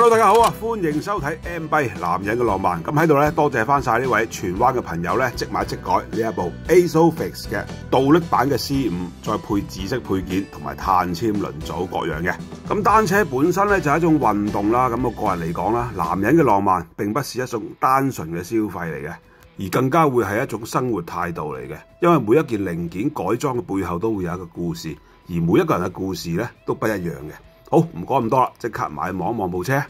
Hello， 大家好啊！歡迎收睇 M 幣男人嘅浪漫。咁喺度咧，多謝翻晒呢位荃灣嘅朋友咧，即買即改呢一部 ASOFIX 嘅倒拎版嘅 C5，再配紫色配件同埋碳纖輪組各樣嘅。咁單車本身咧就係一種運動啦。咁我個人嚟講啦，男人嘅浪漫並不是一種單純嘅消費嚟嘅，而更加會係一種生活態度嚟嘅。因為每一件零件改裝嘅背後都會有一個故事，而每一個人嘅故事咧都不一樣嘅。好，唔講咁多啦，即刻埋望一望部車。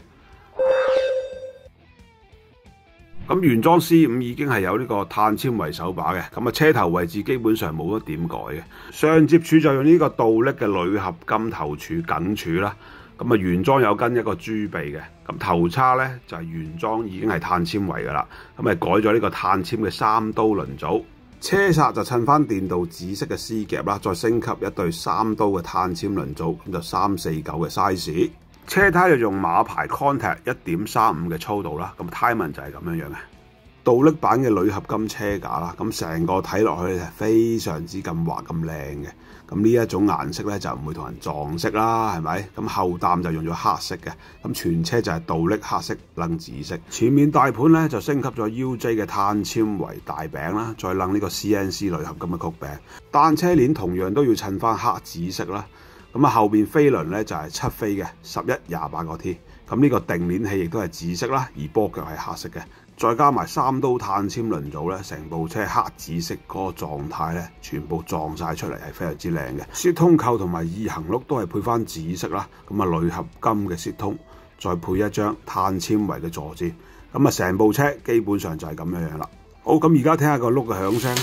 咁原裝 C5 已經係有呢個碳纖維手把嘅，咁啊車頭位置基本上冇得點改嘅。上接柱就用呢個倒拎嘅鋁合金頭柱緊柱啦。咁啊原裝有跟一個豬鼻嘅，咁頭叉咧就係原裝已經係碳纖維噶啦，咁啊改咗呢個碳纖嘅3刀輪組。車剎就襯翻電鍍紫色嘅 C 夾啦，再升級一對3刀嘅碳纖輪組，咁就349嘅 size。車胎就用馬牌 Contact 1.35嘅粗度啦，咁胎紋就係咁樣嘅。倒拎版嘅鋁合金車架啦，咁成個睇落去係非常之咁滑咁靚嘅。咁呢一種顏色咧就唔會同人撞色啦，係咪？咁後擔就用咗黑色嘅，咁全車就係倒拎黑色楞紫色。前面大盤咧就升級咗 UJ 嘅碳纖維大餅啦，再楞呢個 CNC 鋁合金嘅曲柄。單車鏈同樣都要襯翻黑紫色啦。咁啊後邊飛輪咧就係7飛嘅11、28個 T。咁呢個定鏈器亦都係紫色啦，而波腳係黑色嘅。再加埋3刀碳纖輪組咧，成部車黑紫色嗰個狀態咧，全部撞晒出嚟，係非常之靚嘅。雪通扣同埋二行轆都係配翻紫色啦，咁啊鋁合金嘅雪通，再配一張碳纖維嘅坐墊，咁啊成部車基本上就係咁樣樣啦。好，咁而家聽下個轆嘅響聲。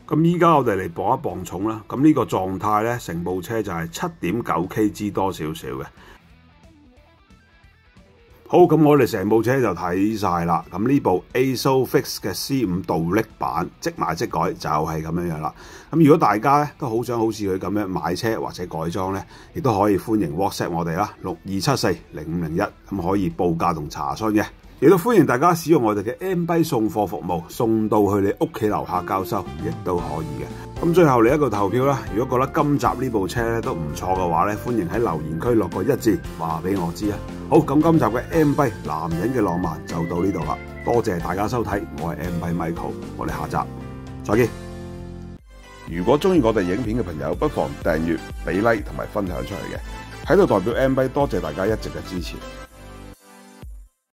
咁依家我哋嚟磅一磅重啦，咁呢個狀態咧，成部車就係7.9 kg 多少少嘅。好，咁我哋成部車就睇晒啦。咁呢部 ASOFIX 嘅 C5 倒拎版即買即改就係咁樣樣啦。咁如果大家咧都好想好似佢咁樣買車或者改裝咧，亦都可以歡迎 WhatsApp 我哋啦，62740501，咁可以報價同查詢嘅。亦都歡迎大家使用我哋嘅 M 幣送貨服務，送到去你屋企樓下交收，亦都可以嘅。咁最後嚟一個投票啦，如果覺得今集呢部車咧都唔錯嘅話咧，歡迎喺留言區落個1字話俾我知啊。好，咁今集嘅 M 幣男人嘅浪漫就到呢度啦，多謝大家收睇，我係 M 幣 Michael，我哋下集再見。如果中意我哋影片嘅朋友，不妨訂閱、俾 like 同埋分享出嚟嘅，喺度代表 M 幣多謝大家一直嘅支持。